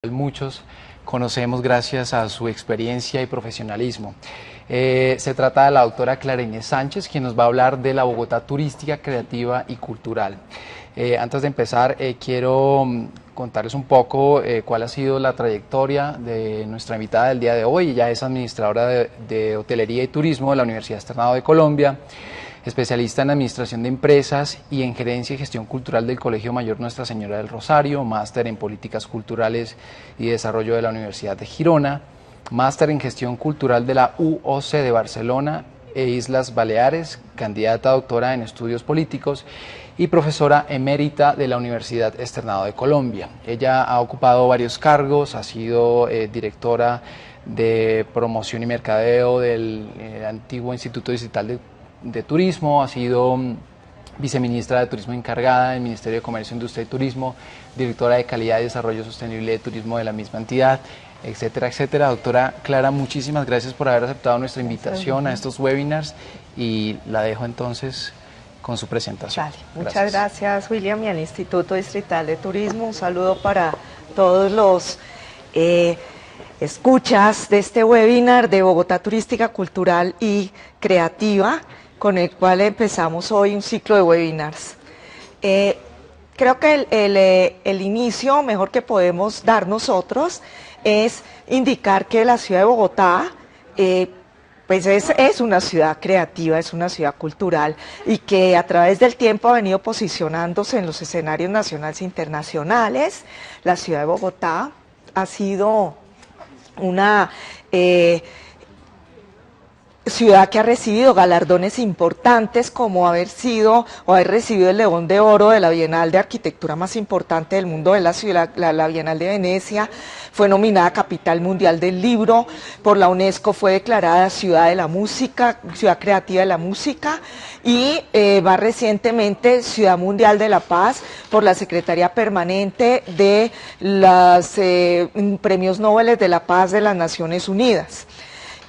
Muchos conocemos gracias a su experiencia y profesionalismo. Se trata de la doctora Clara Inés Sánchez, quien nos va a hablar de la Bogotá turística, creativa y cultural. Antes de empezar, quiero contarles un poco cuál ha sido la trayectoria de nuestra invitada del día de hoy. Ella es administradora de hotelería y turismo de la Universidad Externado de Colombia, especialista en administración de empresas y en gerencia y gestión cultural del Colegio Mayor Nuestra Señora del Rosario, máster en políticas culturales y desarrollo de la Universidad de Girona, máster en gestión cultural de la UOC de Barcelona e Islas Baleares, candidata a doctora en estudios políticos y profesora emérita de la Universidad Externado de Colombia. Ella ha ocupado varios cargos, ha sido directora de promoción y mercadeo del antiguo Instituto Distrital de Turismo, ha sido viceministra de Turismo encargada del Ministerio de Comercio, Industria y Turismo, directora de Calidad y Desarrollo Sostenible de Turismo de la misma entidad, etcétera, etcétera. Doctora Clara, muchísimas gracias por haber aceptado nuestra invitación a estos webinars y la dejo entonces con su presentación. Vale, muchas gracias, William, y al Instituto Distrital de Turismo. Un saludo para todos los escuchas de este webinar de Bogotá Turística, Cultural y Creativa, con el cual empezamos hoy un ciclo de webinars. Creo que el inicio mejor que podemos dar nosotros es indicar que la ciudad de Bogotá pues es una ciudad creativa, es una ciudad cultural y que a través del tiempo ha venido posicionándose en los escenarios nacionales e internacionales. La ciudad de Bogotá ha sido una ciudad que ha recibido galardones importantes como haber recibido el León de Oro de la Bienal de Arquitectura más importante del mundo de la ciudad, la Bienal de Venecia. Fue nominada Capital Mundial del Libro, por la UNESCO fue declarada Ciudad de la Música, Ciudad Creativa de la Música, y más recientemente Ciudad Mundial de la Paz por la Secretaría Permanente de los Premios Nobel de la Paz de las Naciones Unidas.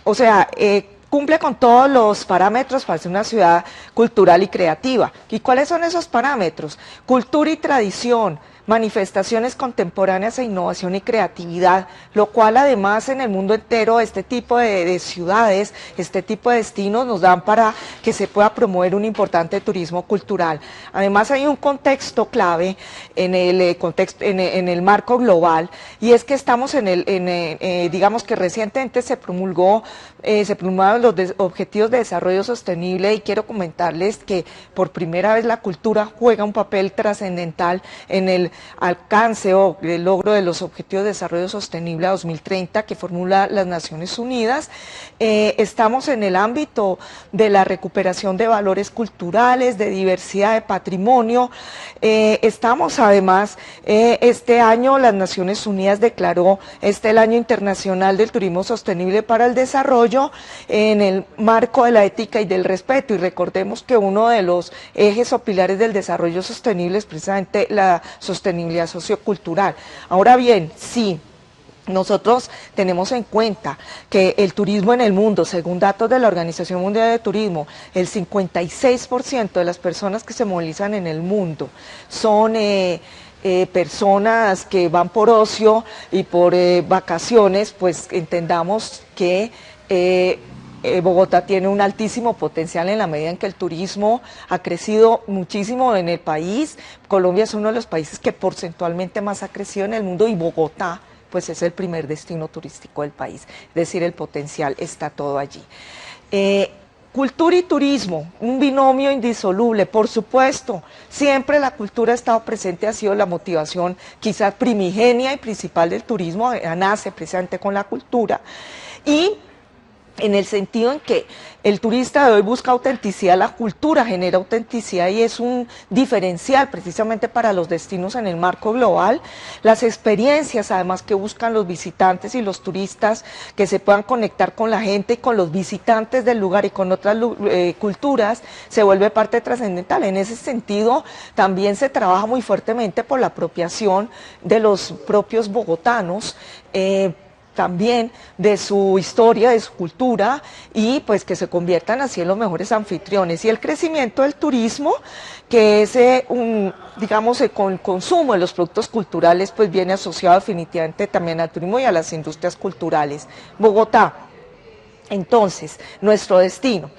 O sea, cumple con todos los parámetros para ser una ciudad cultural y creativa. ¿Y cuáles son esos parámetros? Cultura y tradición, manifestaciones contemporáneas e innovación y creatividad, lo cual además en el mundo entero este tipo de ciudades, este tipo de destinos nos dan para que se pueda promover un importante turismo cultural. Además hay un contexto clave en el marco global, y es que estamos digamos que recientemente se promulgaron los Objetivos de Desarrollo Sostenible, y quiero comentarles que por primera vez la cultura juega un papel trascendental en el alcance o el logro de los Objetivos de Desarrollo Sostenible a 2030 que formula las Naciones Unidas. Estamos en el ámbito de la recuperación de valores culturales, de diversidad de patrimonio. Estamos además, este año las Naciones Unidas declaró el Año Internacional del Turismo Sostenible para el Desarrollo en el marco de la ética y del respeto, y recordemos que uno de los ejes o pilares del desarrollo sostenible es precisamente la sostenibilidad sociocultural. Ahora bien, sí, nosotros tenemos en cuenta que el turismo en el mundo, según datos de la Organización Mundial de Turismo, el 56% de las personas que se movilizan en el mundo son personas que van por ocio y por vacaciones. Pues entendamos que Bogotá tiene un altísimo potencial en la medida en que el turismo ha crecido muchísimo en el país. Colombia es uno de los países que porcentualmente más ha crecido en el mundo, y Bogotá pues es el primer destino turístico del país, es decir, el potencial está todo allí. Cultura y turismo, un binomio indisoluble, por supuesto, siempre la cultura ha estado presente, ha sido la motivación quizás primigenia y principal del turismo, nace precisamente con la cultura, y en el sentido en que el turista de hoy busca autenticidad, la cultura genera autenticidad y es un diferencial precisamente para los destinos en el marco global. Las experiencias además que buscan los visitantes y los turistas, que se puedan conectar con la gente y con los visitantes del lugar y con otras culturas, se vuelve parte trascendental. En ese sentido también se trabaja muy fuertemente por la apropiación de los propios bogotanos, también de su historia, de su cultura, y pues que se conviertan así en los mejores anfitriones. Y el crecimiento del turismo, que es digamos, con el consumo de los productos culturales, pues viene asociado definitivamente también al turismo y a las industrias culturales. Bogotá, entonces, nuestro destino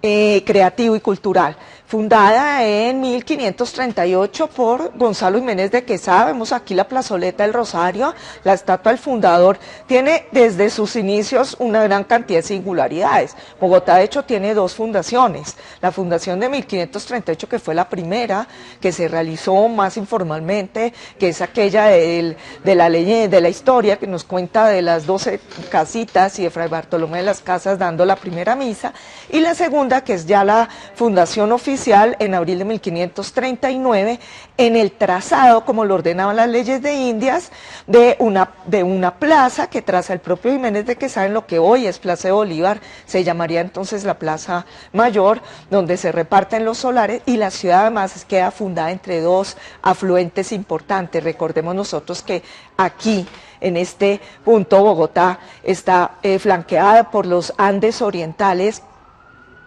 creativo y cultural, fundada en 1538 por Gonzalo Jiménez de Quesada. Vemos aquí la plazoleta del Rosario, la estatua del fundador. Tiene desde sus inicios una gran cantidad de singularidades. Bogotá, de hecho, tiene dos fundaciones. La fundación de 1538, que fue la primera que se realizó más informalmente, que es aquella de la ley de la historia, que nos cuenta de las 12 casitas y de Fray Bartolomé de las Casas dando la primera misa, y la segunda, que es ya la fundación oficial, en abril de 1539, en el trazado, como lo ordenaban las leyes de Indias, de una plaza que traza el propio Jiménez de Quesada en lo que hoy es Plaza de Bolívar. Se llamaría entonces la Plaza Mayor, donde se reparten los solares, y la ciudad además queda fundada entre dos afluentes importantes. Recordemos nosotros que aquí, en este punto, Bogotá está flanqueada por los Andes orientales,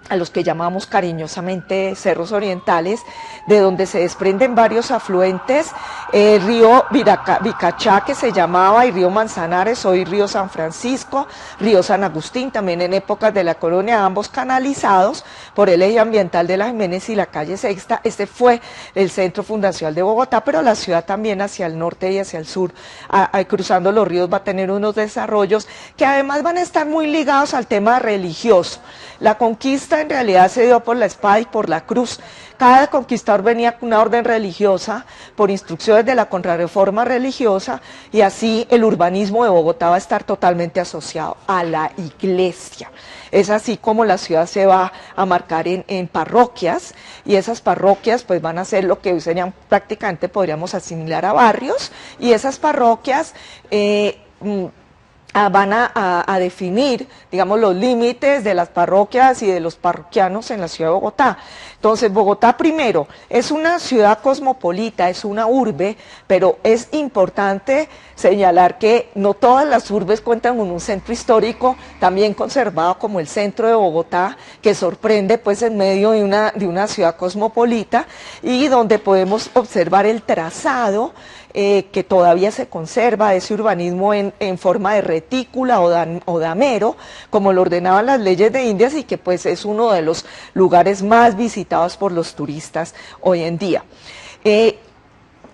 a los que llamamos cariñosamente cerros orientales, de donde se desprenden varios afluentes, río Vicachá, que se llamaba, y río Manzanares, hoy río San Francisco, río San Agustín, también en épocas de la colonia, ambos canalizados por el eje ambiental de la Jiménez y la calle Sexta. Este fue el centro fundacional de Bogotá, pero la ciudad también hacia el norte y hacia el sur, cruzando los ríos, va a tener unos desarrollos que además van a estar muy ligados al tema religioso. La conquista en realidad se dio por la espada y por la cruz. Cada conquistador venía con una orden religiosa, por instrucciones de la Contrarreforma religiosa, y así el urbanismo de Bogotá va a estar totalmente asociado a la iglesia. Es así como la ciudad se va a marcar en parroquias, y esas parroquias pues van a ser lo que hoy serían prácticamente, podríamos asimilar a barrios, y esas parroquias van a definir, digamos, los límites de las parroquias y de los parroquianos en la ciudad de Bogotá. Entonces, Bogotá, primero, es una ciudad cosmopolita, es una urbe, pero es importante señalar que no todas las urbes cuentan con un centro histórico también conservado como el centro de Bogotá, que sorprende pues en medio de una ciudad cosmopolita, y donde podemos observar el trazado que todavía se conserva, ese urbanismo en forma de retícula o damero, como lo ordenaban las leyes de Indias, y que pues es uno de los lugares más visitados por los turistas hoy en día.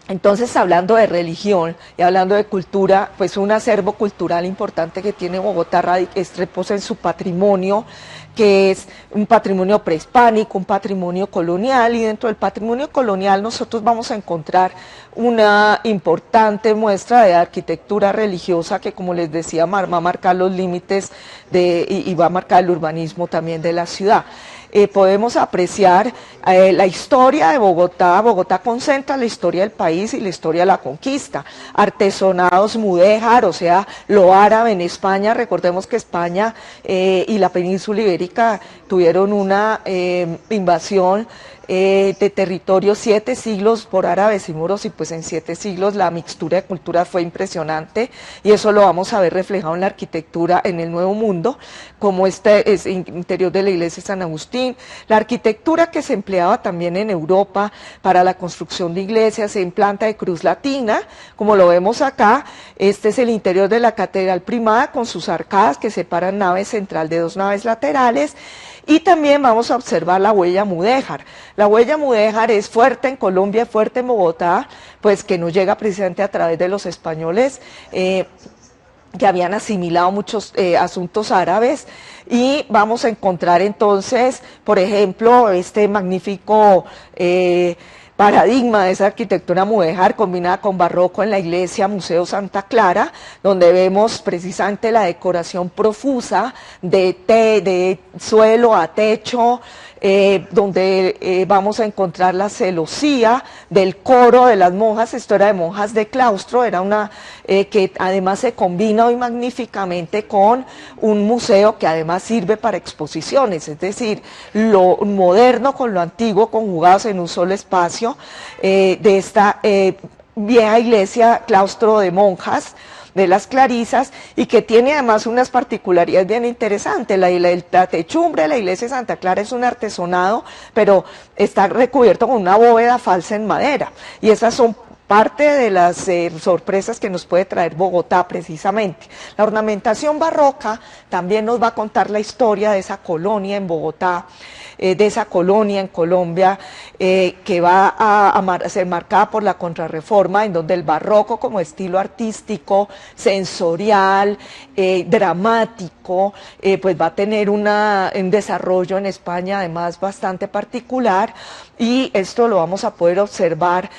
Entonces, hablando de religión y hablando de cultura, pues un acervo cultural importante que tiene Bogotá reposa en su patrimonio, que es un patrimonio prehispánico, un patrimonio colonial, y dentro del patrimonio colonial nosotros vamos a encontrar una importante muestra de arquitectura religiosa que, como les decía, va a marcar los límites y va a marcar el urbanismo también de la ciudad. Podemos apreciar la historia de Bogotá. Bogotá concentra la historia del país y la historia de la conquista. Artesonados mudéjar, o sea, lo árabe en España. Recordemos que España y la península ibérica tuvieron una invasión de territorio 7 siglos por árabes y moros, y pues en 7 siglos la mixtura de culturas fue impresionante, y eso lo vamos a ver reflejado en la arquitectura en el Nuevo Mundo, como este es interior de la iglesia de San Agustín. La arquitectura que se empleaba también en Europa para la construcción de iglesias en planta de cruz latina, como lo vemos acá. Este es el interior de la Catedral Primada con sus arcadas que separan nave central de dos naves laterales. Y también vamos a observar la huella mudéjar. La huella mudéjar es fuerte en Colombia, fuerte en Bogotá, pues que nos llega precisamente a través de los españoles que habían asimilado muchos asuntos árabes. Y vamos a encontrar entonces, por ejemplo, este magnífico paradigma de esa arquitectura mudéjar combinada con barroco en la iglesia Museo Santa Clara, donde vemos precisamente la decoración profusa de suelo a techo, donde vamos a encontrar la celosía del coro de las monjas. Esto era de monjas de claustro, era una que además se combina hoy magníficamente con un museo que además sirve para exposiciones, es decir, lo moderno con lo antiguo conjugados en un solo espacio de esta vieja iglesia, claustro de monjas, de las clarisas y que tiene además unas particularidades bien interesantes. La techumbre, la iglesia de Santa Clara es un artesonado, pero está recubierto con una bóveda falsa en madera, y esas son parte de las sorpresas que nos puede traer Bogotá precisamente. La ornamentación barroca también nos va a contar la historia de esa colonia en Bogotá, de esa colonia en Colombia, que va a ser marcada por la Contrarreforma, en donde el barroco como estilo artístico, sensorial, dramático, pues va a tener un desarrollo en España además bastante particular, y esto lo vamos a poder observar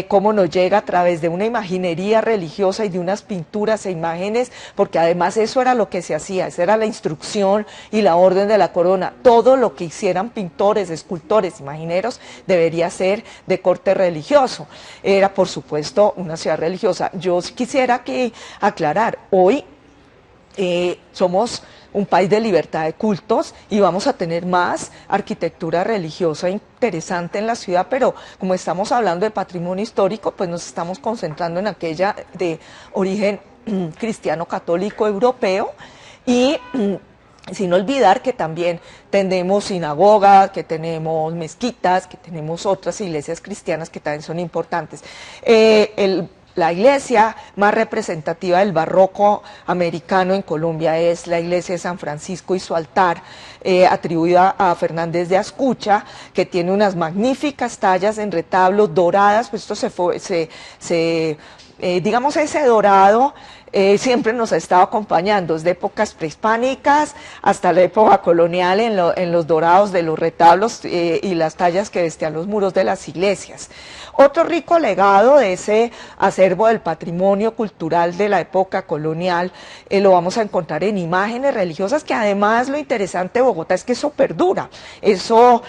cómo nos llega a través de una imaginería religiosa y de unas pinturas e imágenes, porque además eso era lo que se hacía, esa era la instrucción y la orden de la corona. Todo lo que hicieran pintores, escultores, imagineros, debería ser de corte religioso. Era, por supuesto, una ciudad religiosa. Yo quisiera aclarar, hoy somos un país de libertad de cultos y vamos a tener más arquitectura religiosa interesante en la ciudad, pero como estamos hablando de patrimonio histórico, pues nos estamos concentrando en aquella de origen cristiano católico europeo, y sin olvidar que también tenemos sinagogas, que tenemos mezquitas, que tenemos otras iglesias cristianas que también son importantes. La iglesia más representativa del barroco americano en Colombia es la iglesia de San Francisco y su altar, atribuida a Fernández de Ascucha, que tiene unas magníficas tallas en retablos doradas. Pues esto digamos, ese dorado siempre nos ha estado acompañando, desde épocas prehispánicas hasta la época colonial, en los dorados de los retablos y las tallas que vestían los muros de las iglesias. Otro rico legado de ese acervo del patrimonio cultural de la época colonial lo vamos a encontrar en imágenes religiosas, que además lo interesante de Bogotá es que eso perdura, eso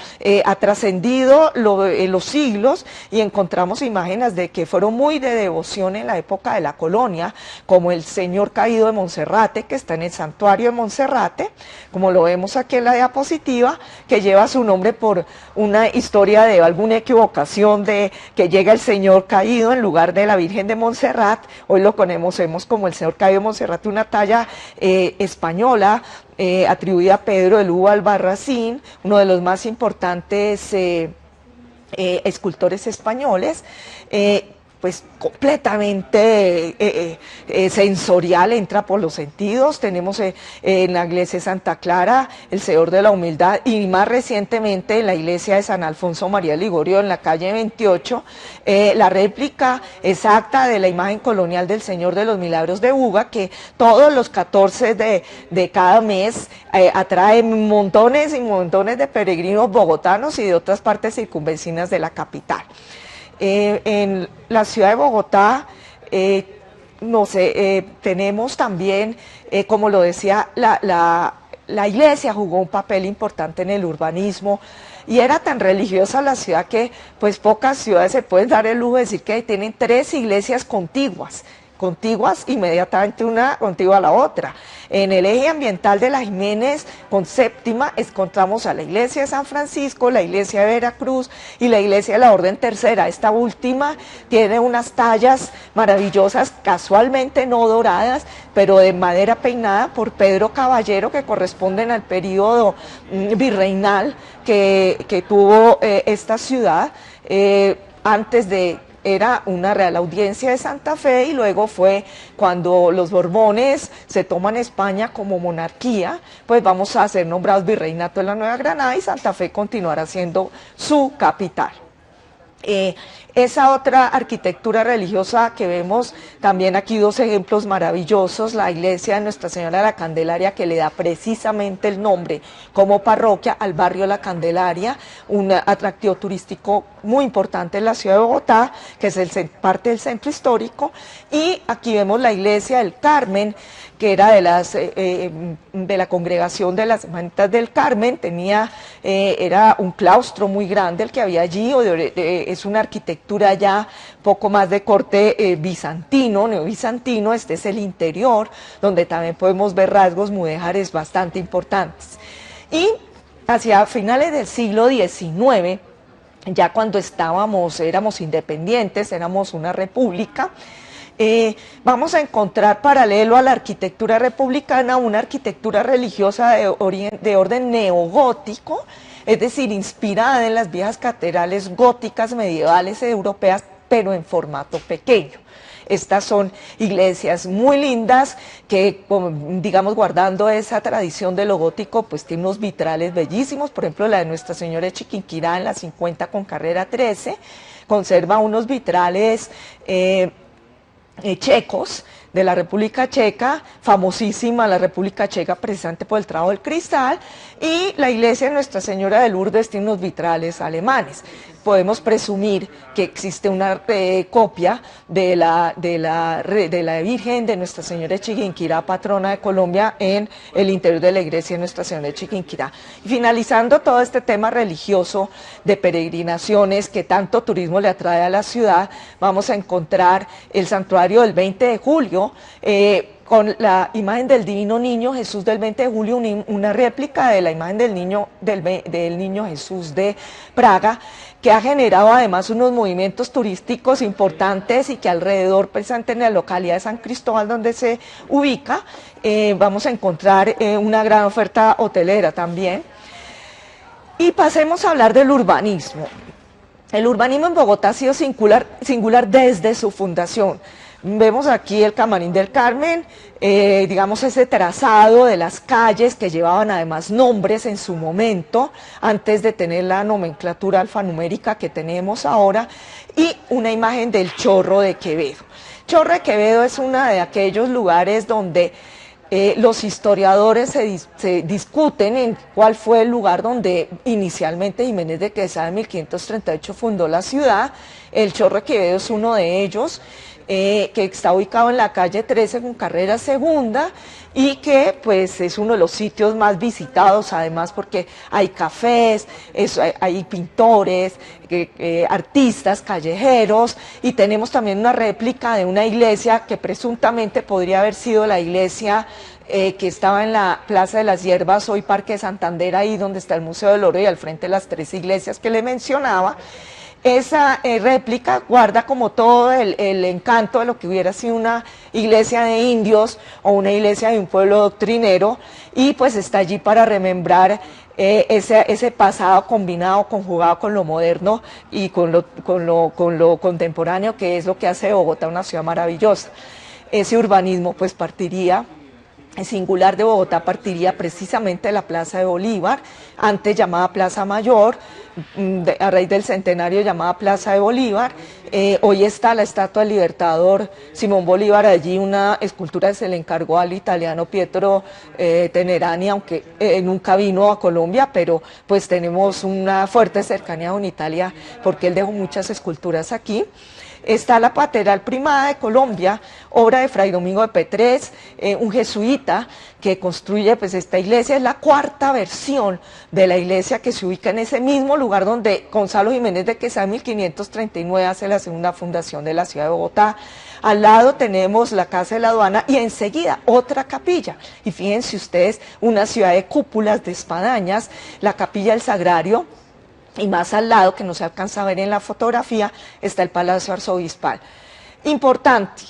ha trascendido los siglos, y encontramos imágenes de que fueron muy de devoción en la época de la colonia, como el Señor Caído de Monserrate, que está en el santuario de Monserrate, como lo vemos aquí en la diapositiva, que lleva su nombre por una historia de alguna equivocación de que llega el Señor Caído en lugar de la Virgen de Montserrat. Hoy lo conocemos como el Señor Caído de Montserrat, una talla española atribuida a Pedro de Lugo Albarracín, uno de los más importantes escultores españoles, pues completamente sensorial, entra por los sentidos. Tenemos en la iglesia de Santa Clara el Señor de la Humildad, y más recientemente en la iglesia de San Alfonso María Ligorio en la calle 28, la réplica exacta de la imagen colonial del Señor de los Milagros de Buga, que todos los 14 de cada mes atrae montones y montones de peregrinos bogotanos y de otras partes circunvecinas de la capital. En la ciudad de Bogotá, tenemos también, como lo decía, la iglesia jugó un papel importante en el urbanismo, y era tan religiosa la ciudad que pues pocas ciudades se pueden dar el lujo de decir que tienen 3 iglesias contiguas inmediatamente una contigua a la otra. En el eje ambiental de la Jiménez con Séptima encontramos a la iglesia de San Francisco, la iglesia de Veracruz y la iglesia de la Orden Tercera. Esta última tiene unas tallas maravillosas, casualmente no doradas, pero de madera peinada por Pedro Caballero, que corresponden al periodo virreinal que tuvo esta ciudad. Antes era una Real Audiencia de Santa Fe, y luego fue cuando los Borbones se toman España como monarquía, pues vamos a ser nombrados virreinato de la Nueva Granada, y Santa Fe continuará siendo su capital. Esa otra arquitectura religiosa que vemos también aquí, 2 ejemplos maravillosos: la iglesia de Nuestra Señora de la Candelaria, que le da precisamente el nombre como parroquia al barrio La Candelaria, un atractivo turístico muy importante en la ciudad de Bogotá, que es parte del centro histórico. Y aquí vemos la iglesia del Carmen, que era de la congregación de las Hermanitas del Carmen. Era un claustro muy grande el que había allí, es una arquitectura ya poco más de corte bizantino, neobizantino. Este es el interior, donde también podemos ver rasgos mudéjares bastante importantes. Y hacia finales del siglo XIX, ya cuando éramos independientes, éramos una república, vamos a encontrar paralelo a la arquitectura republicana una arquitectura religiosa de orden neogótico, es decir, inspirada en las viejas catedrales góticas medievales europeas, pero en formato pequeño. Estas son iglesias muy lindas que, digamos, guardando esa tradición de lo gótico, pues tiene unos vitrales bellísimos. Por ejemplo, la de Nuestra Señora de Chiquinquirá en la 50 con carrera 13, conserva unos vitrales checos de la República Checa, famosísima la República Checa precisamente por el trabajo del cristal, y la iglesia de Nuestra Señora de Lourdes tiene unos vitrales alemanes. Podemos presumir que existe una copia de la Virgen de Nuestra Señora de Chiquinquirá, patrona de Colombia, en el interior de la iglesia de Nuestra Señora de Chiquinquirá. Y finalizando todo este tema religioso de peregrinaciones que tanto turismo le atrae a la ciudad, vamos a encontrar el santuario del 20 de julio, con la imagen del Divino Niño Jesús del 20 de julio, una réplica de la imagen del Niño Jesús de Praga, que ha generado además unos movimientos turísticos importantes y que alrededor, precisamente en la localidad de San Cristóbal, donde se ubica, vamos a encontrar una gran oferta hotelera también. Y pasemos a hablar del urbanismo. El urbanismo en Bogotá ha sido singular desde su fundación. Vemos aquí el Camarín del Carmen, digamos ese trazado de las calles que llevaban además nombres en su momento, antes de tener la nomenclatura alfanumérica que tenemos ahora, y una imagen del Chorro de Quevedo. Chorro de Quevedo es uno de aquellos lugares donde los historiadores se discuten en cuál fue el lugar donde inicialmente Jiménez de Quesada en 1538 fundó la ciudad. El Chorro de Quevedo es uno de ellos, que está ubicado en la calle 13 con carrera segunda y que pues es uno de los sitios más visitados, además porque hay cafés, hay pintores, artistas callejeros, y tenemos también una réplica de una iglesia que presuntamente podría haber sido la iglesia que estaba en la Plaza de las Hierbas, hoy Parque de Santander, ahí donde está el Museo del Oro y al frente de las tres iglesias que le mencionaba. Esa réplica guarda como todo el encanto de lo que hubiera sido una iglesia de indios o una iglesia de un pueblo doctrinero, y pues está allí para remembrar ese pasado combinado, conjugado con lo moderno y con lo contemporáneo, que es lo que hace de Bogotá una ciudad maravillosa. Ese urbanismo pues partiría, el singular de Bogotá partiría precisamente de la Plaza de Bolívar, antes llamada Plaza Mayor, a raíz del centenario llamada Plaza de Bolívar. Hoy está la estatua del libertador Simón Bolívar allí, una escultura que se le encargó al italiano Pietro Tenerani, aunque nunca vino a Colombia, pero pues tenemos una fuerte cercanía con Italia porque él dejó muchas esculturas aquí. Está la Catedral Primada de Colombia, obra de Fray Domingo de Petrés, un jesuita que construye pues esta iglesia. Es la cuarta versión de la iglesia que se ubica en ese mismo lugar donde Gonzalo Jiménez de Quesada en 1539 hace la segunda fundación de la ciudad de Bogotá. Al lado tenemos la Casa de la Aduana y enseguida otra capilla. Y fíjense ustedes, una ciudad de cúpulas, de espadañas, la Capilla del Sagrario. Y más al lado, que no se alcanza a ver en la fotografía, está el Palacio Arzobispal. Importante,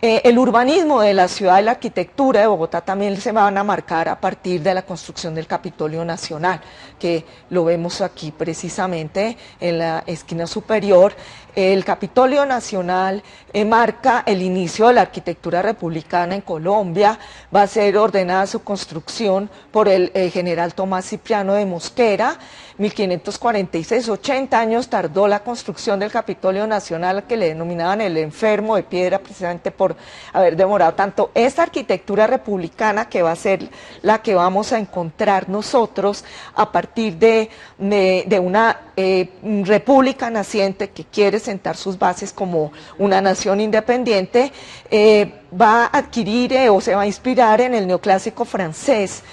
el urbanismo de la ciudad y la arquitectura de Bogotá también se van a marcar a partir de la construcción del Capitolio Nacional, que lo vemos aquí precisamente en la esquina superior. El Capitolio Nacional marca el inicio de la arquitectura republicana en Colombia. Va a ser ordenada su construcción por el general Tomás Cipriano de Mosquera. 1546, 80 años tardó la construcción del Capitolio Nacional, que le denominaban el enfermo de piedra, precisamente por haber demorado tanto. Esta arquitectura republicana, que va a ser la que vamos a encontrar nosotros a partir de una república naciente que quiere sentar sus bases como una nación independiente, va a adquirir o se va a inspirar en el neoclásico francés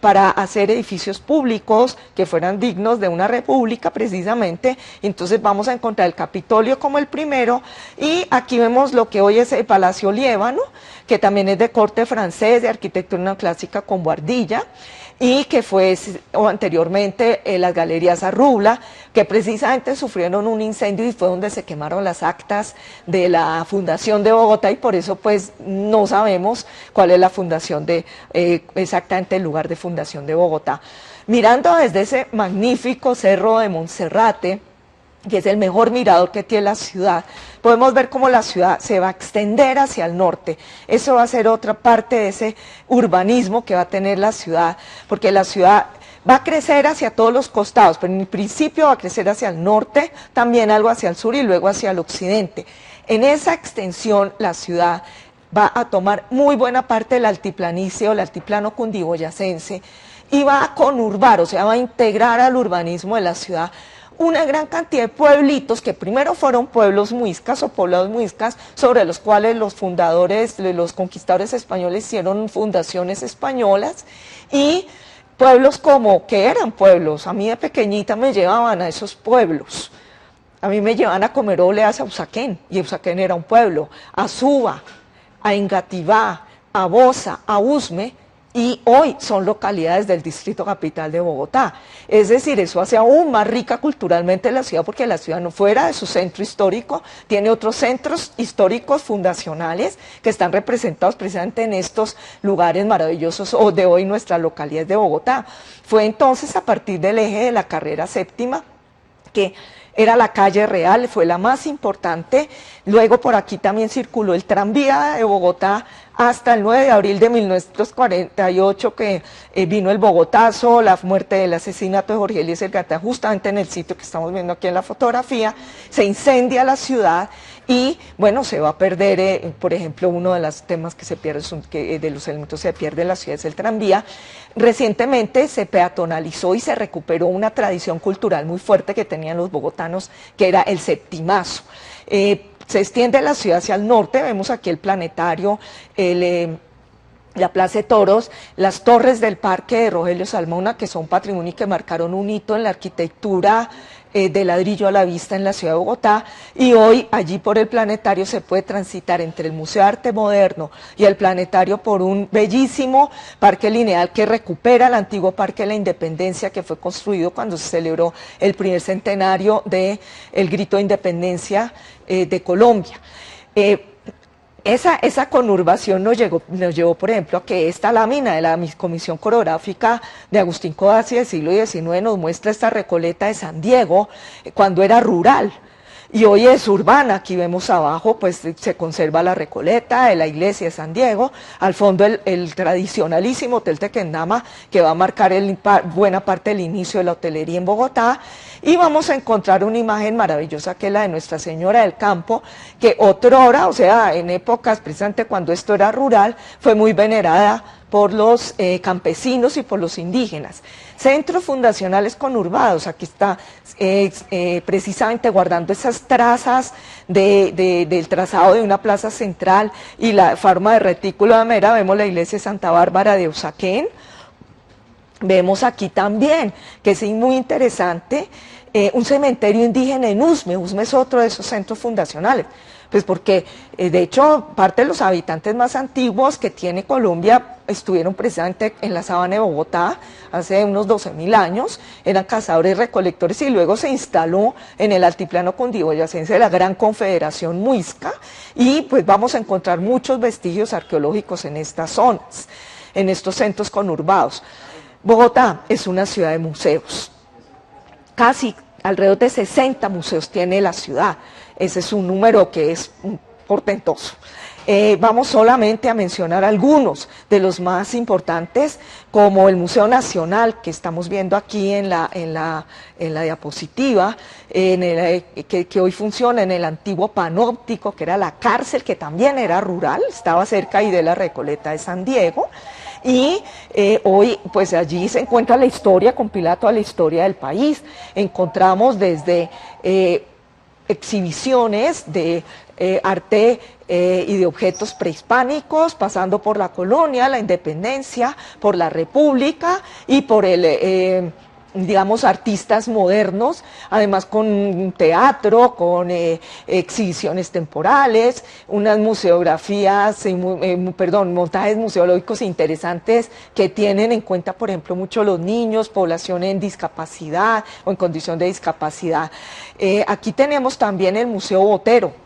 para hacer edificios públicos que fueran dignos de una república precisamente. Entonces vamos a encontrar el Capitolio como el primero, y aquí vemos lo que hoy es el Palacio Liébano, que también es de corte francés, de arquitectura neoclásica con buhardilla, y que fue anteriormente las Galerías Arrubla, que precisamente sufrieron un incendio y fue donde se quemaron las actas de la Fundación de Bogotá, y por eso pues no sabemos cuál es la fundación de, exactamente el lugar de fundación de Bogotá. Mirando desde ese magnífico cerro de Monserrate, que es el mejor mirador que tiene la ciudad, podemos ver cómo la ciudad se va a extender hacia el norte. Eso va a ser otra parte de ese urbanismo que va a tener la ciudad, porque la ciudad va a crecer hacia todos los costados, pero en el principio va a crecer hacia el norte, también algo hacia el sur y luego hacia el occidente. En esa extensión la ciudad va a tomar muy buena parte del altiplanicie o el altiplano cundiboyacense y va a conurbar, o sea, va a integrar al urbanismo de la ciudad una gran cantidad de pueblitos que primero fueron pueblos muiscas o poblados muiscas, sobre los cuales los fundadores, los conquistadores españoles hicieron fundaciones españolas, y pueblos como, que eran pueblos, a mí de pequeñita me llevaban a esos pueblos, a mí me llevaban a comer obleas a Usaquén, y Usaquén era un pueblo, a Suba, a Engativá, a Bosa, a Usme, y hoy son localidades del distrito capital de Bogotá. Es decir, eso hace aún más rica culturalmente la ciudad, porque la ciudad, no fuera de su centro histórico, tiene otros centros históricos fundacionales que están representados precisamente en estos lugares maravillosos o de hoy nuestras localidades de Bogotá. Fue entonces a partir del eje de la carrera séptima, que era la calle Real, fue la más importante. Luego por aquí también circuló el tranvía de Bogotá hasta el 9 de abril de 1948, que vino el Bogotazo, la muerte del asesinato de Jorge Eliezer Gaitán, justamente en el sitio que estamos viendo aquí en la fotografía. Se incendia la ciudad y, bueno, se va a perder, por ejemplo, uno de los temas que se pierde, de los elementos que se pierde en la ciudad es el tranvía. Recientemente se peatonalizó y se recuperó una tradición cultural muy fuerte que tenían los bogotanos, que era el septimazo. Se extiende la ciudad hacia el norte, vemos aquí el planetario, la Plaza de Toros, las torres del Parque de Rogelio Salmona, que son patrimonio y que marcaron un hito en la arquitectura de ladrillo a la vista en la ciudad de Bogotá, y hoy allí por el planetario se puede transitar entre el Museo de Arte Moderno y el planetario por un bellísimo parque lineal que recupera el antiguo Parque de la Independencia, que fue construido cuando se celebró el primer centenario del Grito de Independencia de Colombia. Esa conurbación nos llevó, por ejemplo, a que esta lámina de la Comisión Coreográfica de Agustín Codazzi del siglo XIX nos muestra esta Recoleta de San Diego cuando era rural y hoy es urbana. Aquí vemos abajo, pues se conserva la Recoleta de la iglesia de San Diego, al fondo el tradicionalísimo Hotel Tequendama, que va a marcar buena parte del inicio de la hotelería en Bogotá, y vamos a encontrar una imagen maravillosa que es la de Nuestra Señora del Campo, que otrora, o sea, en épocas precisamente cuando esto era rural, fue muy venerada por los campesinos y por los indígenas. Centros fundacionales conurbados, aquí está precisamente guardando esas trazas del trazado de una plaza central y la forma de retículo de Mera. Vemos la iglesia de Santa Bárbara de Usaquén. Vemos aquí también, que es muy interesante, un cementerio indígena en Usme. Usme es otro de esos centros fundacionales, pues porque de hecho parte de los habitantes más antiguos que tiene Colombia estuvieron precisamente en la sabana de Bogotá hace unos 12.000 años, eran cazadores y recolectores, y luego se instaló en el altiplano cundiboyacense de la Gran Confederación Muisca, y pues vamos a encontrar muchos vestigios arqueológicos en estas zonas, en estos centros conurbados. Bogotá es una ciudad de museos, casi alrededor de 60 museos tiene la ciudad. Ese es un número que es portentoso. Vamos solamente a mencionar algunos de los más importantes, como el Museo Nacional, que estamos viendo aquí en la diapositiva, que hoy funciona en el antiguo Panóptico, que era la cárcel, que también era rural, estaba cerca ahí de la Recoleta de San Diego. Y hoy pues allí se encuentra la historia, compila toda la historia del país. Encontramos desde exhibiciones de arte y de objetos prehispánicos, pasando por la colonia, la independencia, por la república y por digamos, artistas modernos, además con teatro, con exhibiciones temporales, unas museografías, montajes museológicos interesantes que tienen en cuenta, por ejemplo, mucho los niños, población en discapacidad o en condición de discapacidad. Aquí tenemos también el Museo Botero.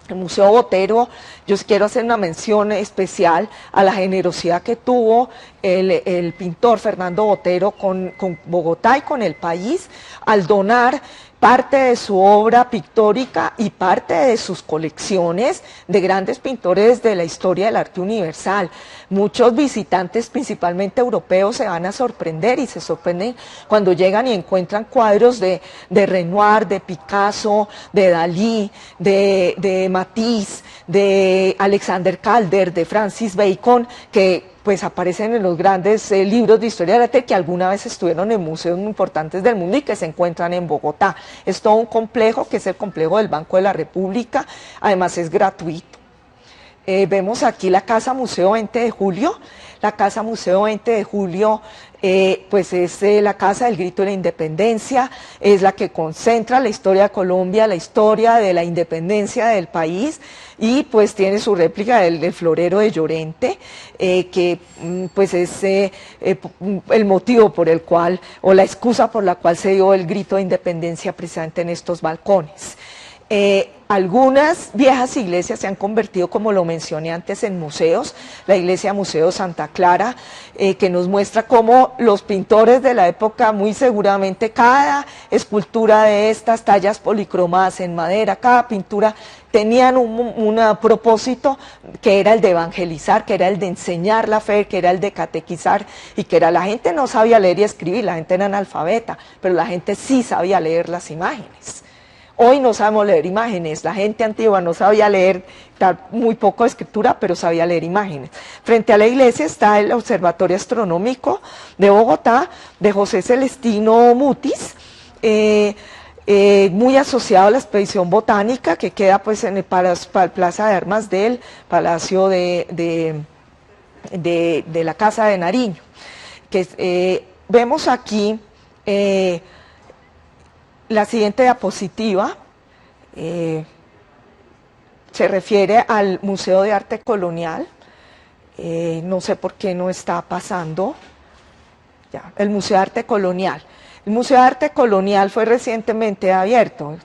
El Museo Botero, yo quiero hacer una mención especial a la generosidad que tuvo el pintor Fernando Botero con Bogotá y con el país al donar parte de su obra pictórica y parte de sus colecciones de grandes pintores de la historia del arte universal. Muchos visitantes, principalmente europeos, se van a sorprender y se sorprenden cuando llegan y encuentran cuadros de Renoir, de Picasso, de Dalí, de Matisse, de Alexander Calder, de Francis Bacon, que pues aparecen en los grandes libros de historia del arte que alguna vez estuvieron en museos muy importantes del mundo y que se encuentran en Bogotá. Es todo un complejo que es el complejo del Banco de la República, además es gratuito. Vemos aquí la Casa Museo 20 de Julio. La Casa Museo 20 de Julio pues es la Casa del Grito de la Independencia, es la que concentra la historia de Colombia, la historia de la independencia del país, y pues tiene su réplica del florero de Llorente, que pues es el motivo por el cual, o la excusa por la cual se dio el grito de independencia precisamente en estos balcones. Algunas viejas iglesias se han convertido, como lo mencioné antes, en museos. La iglesia Museo Santa Clara, que nos muestra cómo los pintores de la época, muy seguramente cada escultura de estas tallas policromadas en madera, cada pintura tenían un propósito que era el de evangelizar, que era el de enseñar la fe, que era el de catequizar, y que era, la gente no sabía leer y escribir, la gente era analfabeta, pero la gente sí sabía leer las imágenes. Hoy no sabemos leer imágenes, la gente antigua no sabía leer, muy poco de escritura, pero sabía leer imágenes. Frente a la iglesia está el Observatorio Astronómico de Bogotá, de José Celestino Mutis, muy asociado a la expedición botánica, que queda pues en el Plaza de Armas del Palacio de la Casa de Nariño. Vemos aquí la siguiente diapositiva, se refiere al Museo de Arte Colonial, no sé por qué no está pasando, ya, el Museo de Arte Colonial. El Museo de Arte Colonial fue recientemente abierto,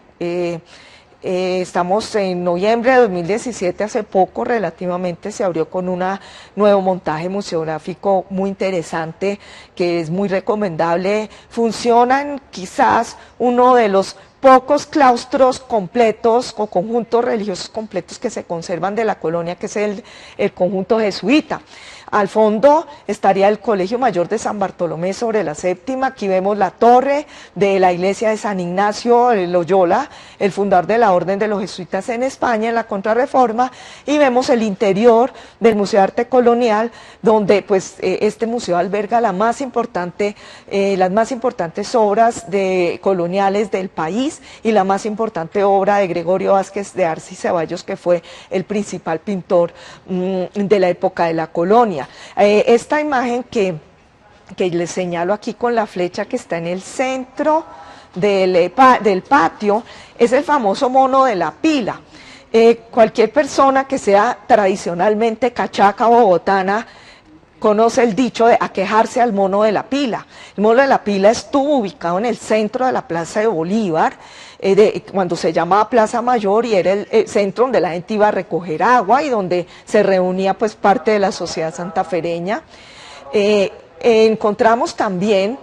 estamos en noviembre de 2017, hace poco relativamente se abrió con un nuevo montaje museográfico muy interesante, que es muy recomendable. Funciona en quizás uno de los pocos claustros completos o conjuntos religiosos completos que se conservan de la colonia, que es el conjunto jesuita. Al fondo estaría el Colegio Mayor de San Bartolomé sobre la Séptima. Aquí vemos la torre de la iglesia de San Ignacio Loyola, el fundador de la Orden de los Jesuitas en España, en la Contrarreforma, y vemos el interior del Museo de Arte Colonial, donde pues este museo alberga las más importantes obras coloniales del país, y la más importante obra de Gregorio Vázquez de Arce y Ceballos, que fue el principal pintor de la época de la colonia. Esta imagen que les señalo aquí con la flecha, que está en el centro del patio, es el famoso mono de la pila. Cualquier persona que sea tradicionalmente cachaca o bogotana conoce el dicho de aquejarse al mono de la pila. El mono de la pila estuvo ubicado en el centro de la Plaza de Bolívar, cuando se llamaba Plaza Mayor, y era el centro donde la gente iba a recoger agua y donde se reunía pues parte de la sociedad santafereña. Encontramos también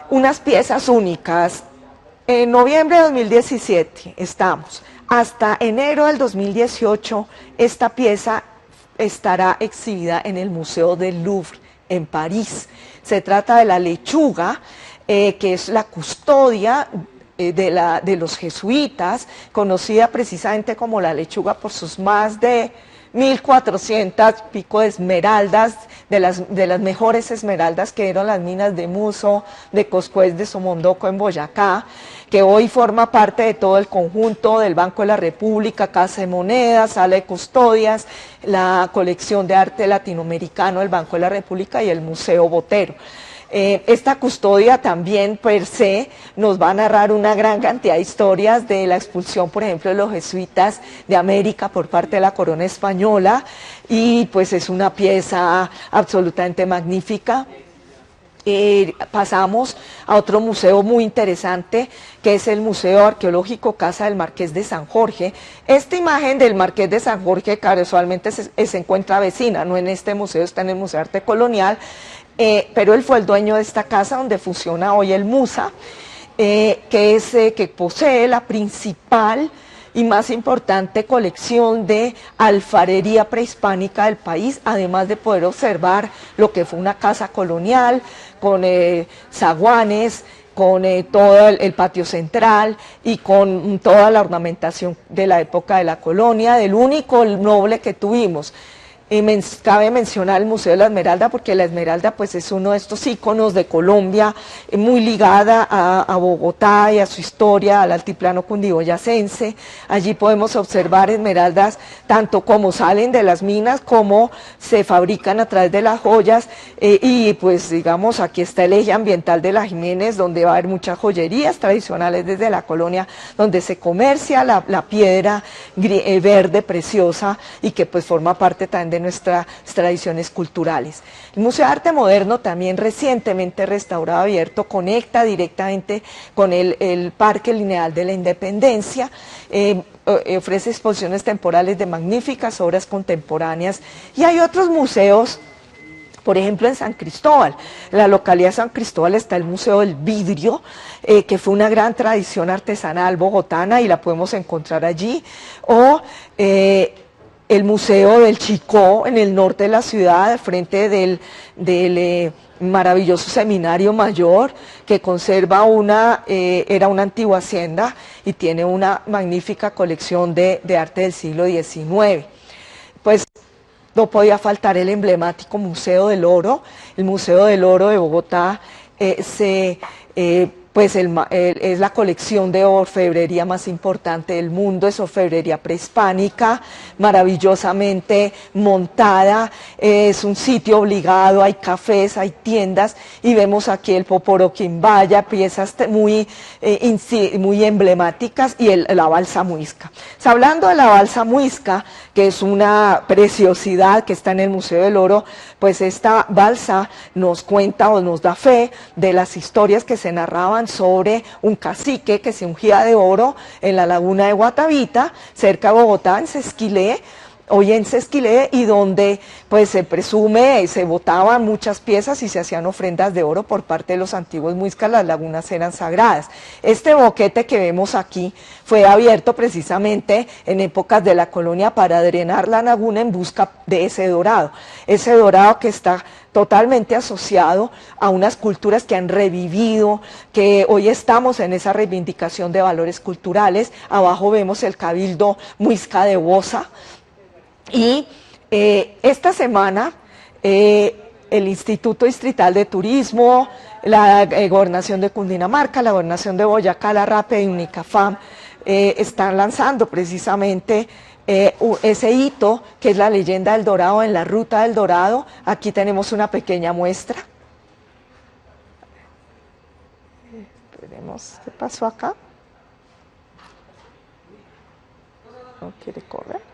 unas piezas únicas. En noviembre de 2017 estamos, hasta enero del 2018 esta pieza estará exhibida en el Museo del Louvre en París. Se trata de la lechuga, que es la custodia de los jesuitas, conocida precisamente como la lechuga por sus más de 1.400 pico de esmeraldas, de las mejores esmeraldas que dieron las minas de Muso, de Coscuez, de Somondoco en Boyacá, que hoy forma parte de todo el conjunto del Banco de la República, Casa de Monedas, Sala de Custodias, la colección de arte latinoamericano del Banco de la República y el Museo Botero. Esta custodia también per se nos va a narrar una gran cantidad de historias de la expulsión, por ejemplo, de los jesuitas de América por parte de la corona española, y pues es una pieza absolutamente magnífica. Pasamos a otro museo muy interesante, que es el Museo Arqueológico Casa del Marqués de San Jorge. Esta imagen del Marqués de San Jorge casualmente se encuentra vecina, no en este museo, está en el Museo de Arte Colonial, pero él fue el dueño de esta casa donde funciona hoy el MUSA, que posee la principal y más importante colección de alfarería prehispánica del país, además de poder observar lo que fue una casa colonial, con zaguanes, con todo el patio central y con toda la ornamentación de la época de la colonia, del único noble que tuvimos. Cabe mencionar el Museo de la Esmeralda, porque la Esmeralda pues es uno de estos íconos de Colombia, muy ligada a Bogotá y a su historia, al altiplano cundiboyacense. Allí podemos observar esmeraldas tanto como salen de las minas, como se fabrican a través de las joyas, y pues digamos aquí está el eje ambiental de la Jiménez, donde va a haber muchas joyerías tradicionales desde la colonia, donde se comercia la piedra verde preciosa, y que pues forma parte también de nuestras tradiciones culturales. El Museo de Arte Moderno, también recientemente restaurado, abierto, conecta directamente con el Parque Lineal de la Independencia, ofrece exposiciones temporales de magníficas obras contemporáneas, y hay otros museos. Por ejemplo, en San Cristóbal, en la localidad de San Cristóbal, está el Museo del Vidrio, que fue una gran tradición artesanal bogotana y la podemos encontrar allí, o el Museo del Chicó, en el norte de la ciudad, frente del maravilloso Seminario Mayor, que conserva era una antigua hacienda y tiene una magnífica colección de arte del siglo XIX. Pues no podía faltar el emblemático Museo del Oro. El Museo del Oro de Bogotá es la colección de orfebrería más importante del mundo, es orfebrería prehispánica, maravillosamente montada, es un sitio obligado, hay cafés, hay tiendas, y vemos aquí el Poporo Quimbaya, piezas muy emblemáticas, y la balsa muisca. Hablando de la balsa muisca, que es una preciosidad que está en el Museo del Oro, pues esta balsa nos cuenta o nos da fe de las historias que se narraban sobre un cacique que se ungía de oro en la laguna de Guatavita, cerca de Bogotá, en Sesquilé, hoy en Sesquilé, y donde pues se presume se botaban muchas piezas y se hacían ofrendas de oro por parte de los antiguos muiscas. Las lagunas eran sagradas. Este boquete que vemos aquí fue abierto precisamente en épocas de la colonia para drenar la laguna en busca de ese dorado que está totalmente asociado a unas culturas que han revivido, que hoy estamos en esa reivindicación de valores culturales. Abajo vemos el Cabildo Muisca de Bosa. Y esta semana el Instituto Distrital de Turismo, la Gobernación de Cundinamarca, la Gobernación de Boyacá, la RAPE y Unicafam están lanzando precisamente ese hito que es la leyenda del Dorado en la Ruta del Dorado. Aquí tenemos una pequeña muestra. Veremos qué pasó acá. No quiere correr.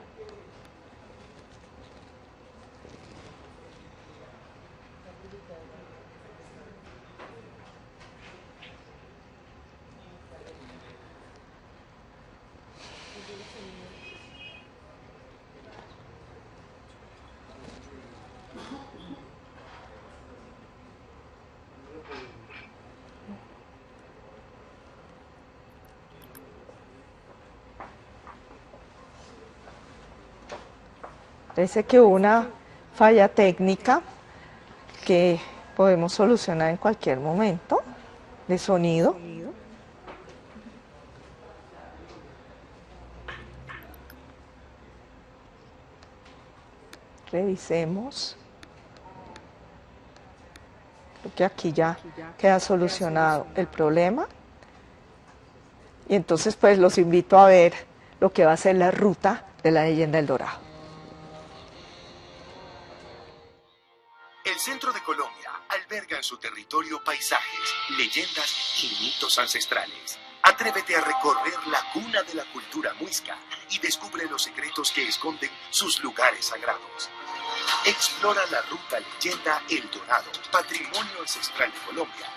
Parece que hubo una falla técnica que podemos solucionar en cualquier momento, de sonido. Revisemos. Creo que aquí ya queda solucionado el problema. Y entonces pues los invito a ver lo que va a ser la ruta de la leyenda del Dorado. El El centro de Colombia alberga en su territorio paisajes, leyendas y mitos ancestrales. Atrévete a recorrer la cuna de la cultura muisca y descubre los secretos que esconden sus lugares sagrados. Explora la ruta leyenda El Dorado, patrimonio ancestral de Colombia.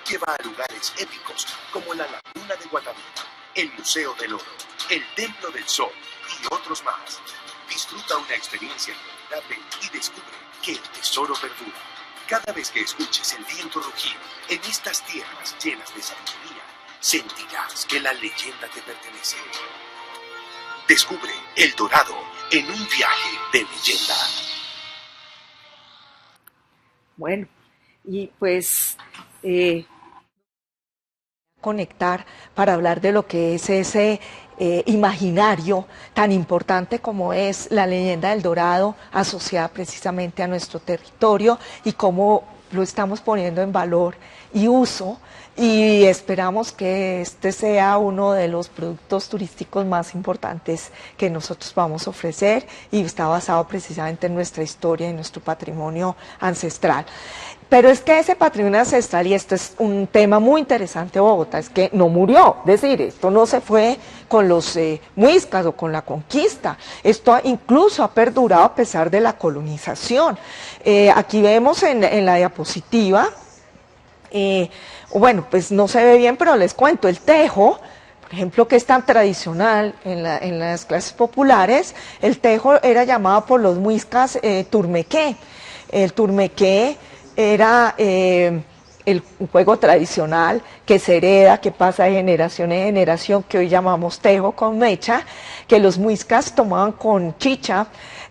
Lleva a lugares épicos como la Laguna de Guatavita, el Museo del Oro, el Templo del Sol y otros más. Disfruta una experiencia inolvidable y descubre que el tesoro perdura. Cada vez que escuches el viento rugir en estas tierras llenas de sabiduría, sentirás que la leyenda te pertenece. Descubre El Dorado en un viaje de leyenda. Bueno, y pues conectar para hablar de lo que es ese imaginario tan importante como es la leyenda del Dorado asociada precisamente a nuestro territorio y cómo lo estamos poniendo en valor y uso, y esperamos que este sea uno de los productos turísticos más importantes que nosotros vamos a ofrecer, y está basado precisamente en nuestra historia y nuestro patrimonio ancestral. Pero es que ese patrimonio ancestral, y esto es un tema muy interesante de Bogotá, es que no murió, es decir, esto no se fue con los muiscas o con la conquista, esto incluso ha perdurado a pesar de la colonización. Aquí vemos en la diapositiva, bueno, pues no se ve bien, pero les cuento, el tejo, por ejemplo, que es tan tradicional en las clases populares, el tejo era llamado por los muiscas turmequé. El turmequé era un juego tradicional que se hereda, que pasa de generación en generación, que hoy llamamos tejo con mecha, que los muiscas tomaban con chicha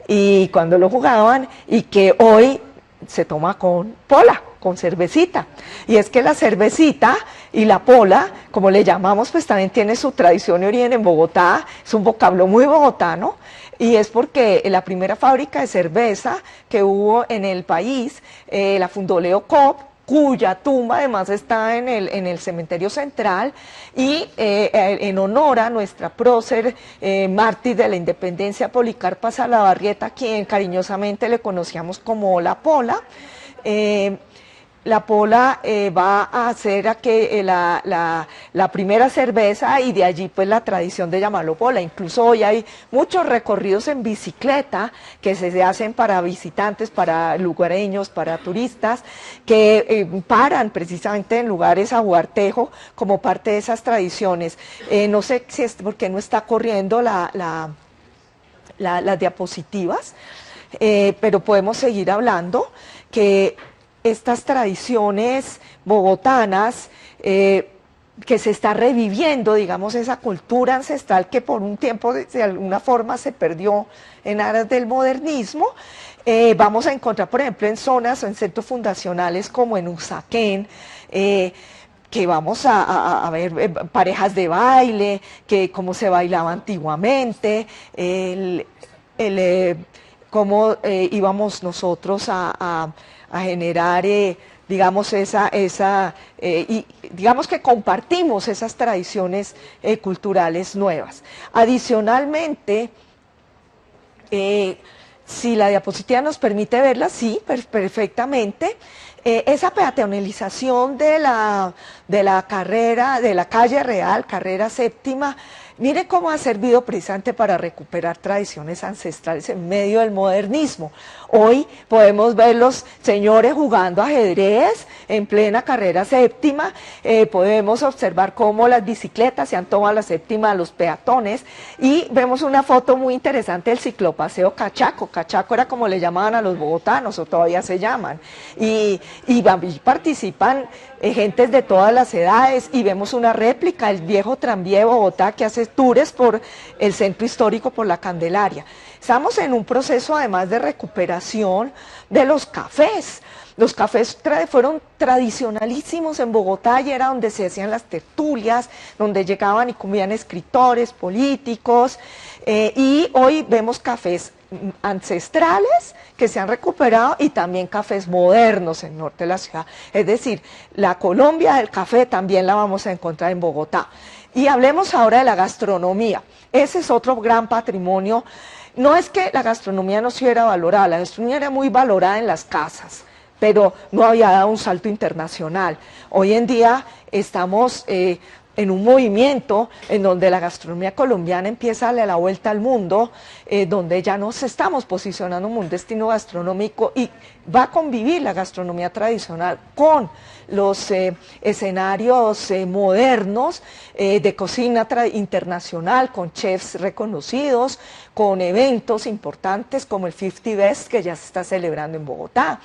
y cuando lo jugaban, y que hoy se toma con pola, con cervecita. Y es que la cervecita y la pola, como le llamamos, pues también tiene su tradición y origen en Bogotá, es un vocablo muy bogotano, y es porque la primera fábrica de cerveza que hubo en el país, la fundó Leo Kopp, cuya tumba además está en el cementerio central, y en honor a nuestra prócer mártir de la independencia, Policarpa Salabarrieta, quien cariñosamente le conocíamos como La Pola. La Pola va a hacer la primera cerveza, y de allí pues la tradición de llamarlo Pola. Incluso hoy hay muchos recorridos en bicicleta que se hacen para visitantes, para lugareños, para turistas, que paran precisamente en lugares a jugar tejo como parte de esas tradiciones. No sé si es porque no está corriendo las diapositivas, pero podemos seguir hablando que estas tradiciones bogotanas, que se está reviviendo, digamos, esa cultura ancestral que por un tiempo de alguna forma se perdió en aras del modernismo. Vamos a encontrar, por ejemplo, en zonas o en centros fundacionales como en Usaquén, que vamos a ver parejas de baile, que cómo se bailaba antiguamente, cómo íbamos nosotros a generar, digamos, y digamos que compartimos esas tradiciones culturales nuevas. Adicionalmente, si la diapositiva nos permite verla, sí, perfectamente, esa peatonalización de la carrera, de la calle Real, carrera séptima, mire cómo ha servido precisamente para recuperar tradiciones ancestrales en medio del modernismo. Hoy podemos ver los señores jugando ajedrez en plena carrera séptima, podemos observar cómo las bicicletas se han tomado la séptima a los peatones, y vemos una foto muy interesante del ciclopaseo Cachaco. Cachaco era como le llamaban a los bogotanos, o todavía se llaman, y participan gentes de todas las edades, y vemos una réplica del viejo tranvía de Bogotá que hace tours por el centro histórico, por la Candelaria. Estamos en un proceso además de recuperación de los cafés. Los cafés fueron tradicionalísimos en Bogotá, y era donde se hacían las tertulias, donde llegaban y comían escritores, políticos, y hoy vemos cafés ancestrales que se han recuperado, y también cafés modernos en el norte de la ciudad. Es decir, la Colombia del café también la vamos a encontrar en Bogotá. Y hablemos ahora de la gastronomía. Ese es otro gran patrimonio. No es que la gastronomía no se hubiera valorada, la gastronomía era muy valorada en las casas, pero no había dado un salto internacional. Hoy en día estamos en un movimiento en donde la gastronomía colombiana empieza a darle la vuelta al mundo, donde ya nos estamos posicionando como un destino gastronómico y va a convivir la gastronomía tradicional con los escenarios modernos de cocina internacional, con chefs reconocidos, con eventos importantes como el 50 Best que ya se está celebrando en Bogotá.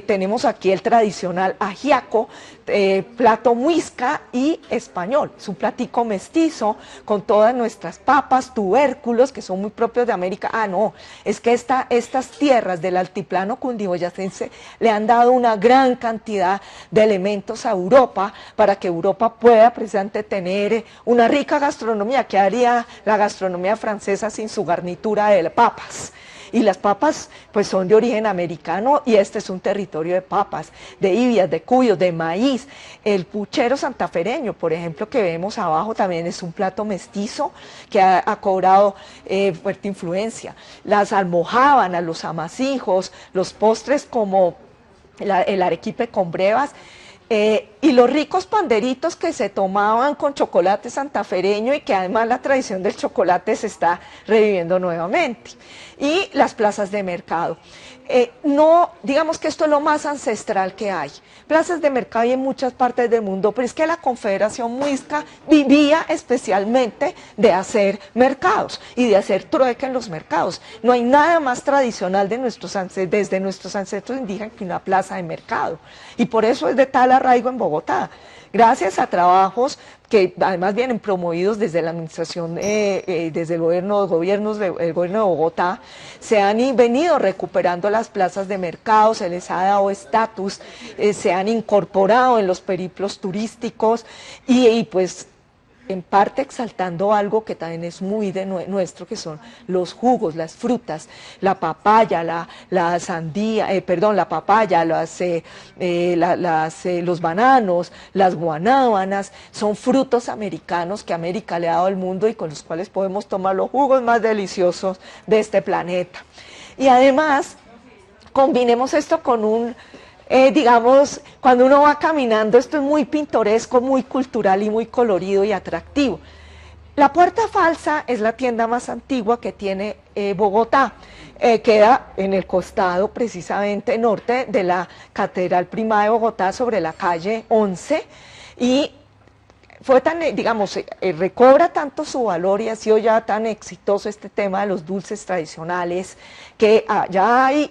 Tenemos aquí el tradicional ajiaco, plato muisca y español. Es un platico mestizo con todas nuestras papas, tubérculos que son muy propios de América. Ah, no, es que estas tierras del altiplano cundiboyacense le han dado una gran cantidad de elementos a Europa para que Europa pueda precisamente tener una rica gastronomía que haría la gastronomía francesa sin su garnitura de papas. Y las papas pues son de origen americano y este es un territorio de papas, de ibias, de cuyos, de maíz. El puchero santafereño, por ejemplo, que vemos abajo también es un plato mestizo que ha cobrado fuerte influencia. Las almojábanas, los amasijos, los postres como el arequipe con brevas, y los ricos panderitos que se tomaban con chocolate santafereño y que además la tradición del chocolate se está reviviendo nuevamente. Y las plazas de mercado. No, digamos que esto es lo más ancestral que hay. Plazas de mercado hay en muchas partes del mundo, pero es que la Confederación Muisca vivía especialmente de hacer mercados y de hacer trueque en los mercados. No hay nada más tradicional de desde nuestros ancestros indígenas que una plaza de mercado. Y por eso es de tal arraigo en Bogotá. Gracias a trabajos que además vienen promovidos desde la administración, desde el gobierno de Bogotá, se han venido recuperando las plazas de mercado, se les ha dado estatus, se han incorporado en los periplos turísticos y pues en parte exaltando algo que también es muy de nuestro, que son los jugos, las frutas, la papaya, la sandía, la papaya, los bananos, las guanábanas, son frutos americanos que América le ha dado al mundo y con los cuales podemos tomar los jugos más deliciosos de este planeta. Y además, combinemos esto con un digamos, cuando uno va caminando, esto es muy pintoresco, muy cultural y muy colorido y atractivo. La Puerta Falsa es la tienda más antigua que tiene Bogotá. Queda en el costado precisamente norte de la Catedral Primada de Bogotá sobre la calle 11 y fue tan, digamos, recobra tanto su valor y ha sido ya tan exitoso este tema de los dulces tradicionales que ya hay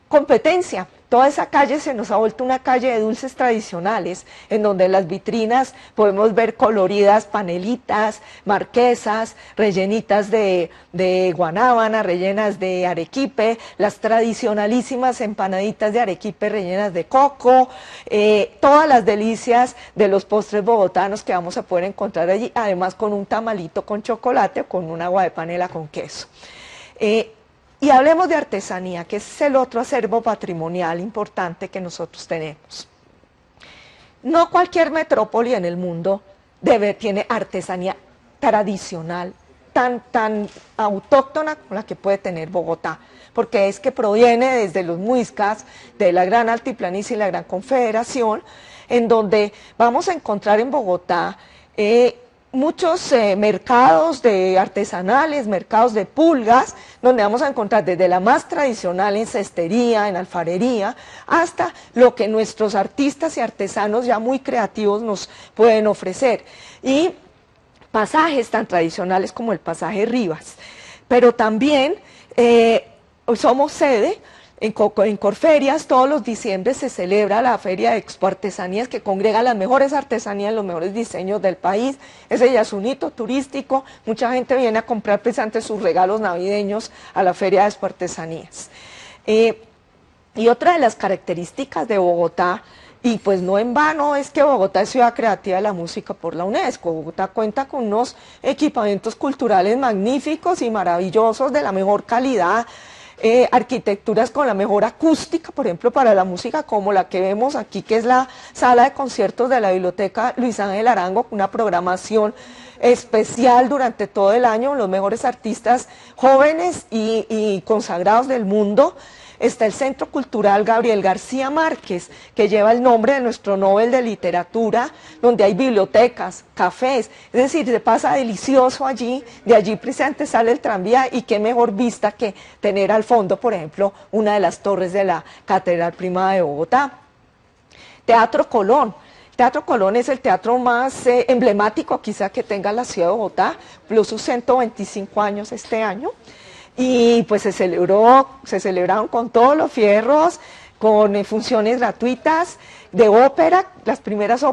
competencia. Toda esa calle se nos ha vuelto una calle de dulces tradicionales, en donde en las vitrinas podemos ver coloridas panelitas, marquesas, rellenitas de guanábana, rellenas de arequipe, las tradicionalísimas empanaditas de arequipe rellenas de coco, todas las delicias de los postres bogotanos que vamos a poder encontrar allí, además con un tamalito con chocolate o con un agua de panela con queso. Y hablemos de artesanía, que es el otro acervo patrimonial importante que nosotros tenemos. No cualquier metrópoli en el mundo tiene artesanía tradicional tan autóctona como la que puede tener Bogotá, porque es que proviene desde los muiscas, de la Gran Altiplanicie y la Gran Confederación, en donde vamos a encontrar en Bogotá muchos mercados de artesanales, mercados de pulgas, donde vamos a encontrar desde la más tradicional en cestería, en alfarería, hasta lo que nuestros artistas y artesanos ya muy creativos nos pueden ofrecer. Y pasajes tan tradicionales como el pasaje Rivas. Pero también somos sede. En Corferias todos los diciembres se celebra la Feria de Expo Artesanías que congrega las mejores artesanías, los mejores diseños del país. Ese ya es un hito turístico, mucha gente viene a comprar precisamente sus regalos navideños a la Feria de Expo Artesanías. Y otra de las características de Bogotá, y pues no en vano, es que Bogotá es ciudad creativa de la música por la UNESCO. Bogotá cuenta con unos equipamientos culturales magníficos y maravillosos de la mejor calidad, arquitecturas con la mejor acústica, por ejemplo, para la música, como la que vemos aquí, que es la sala de conciertos de la Biblioteca Luis Ángel Arango, con una programación especial durante todo el año, los mejores artistas jóvenes y consagrados del mundo. está el Centro Cultural Gabriel García Márquez, que lleva el nombre de nuestro Nobel de Literatura, donde hay bibliotecas, cafés, es decir, se pasa delicioso allí, de allí precisamente sale el tranvía y qué mejor vista que tener al fondo, por ejemplo, una de las torres de la Catedral Primada de Bogotá. Teatro Colón. Teatro Colón es el teatro más emblemático quizá que tenga la ciudad de Bogotá, plus sus 125 años este año, y pues se celebraron con todos los fierros, con funciones gratuitas de ópera, las primeras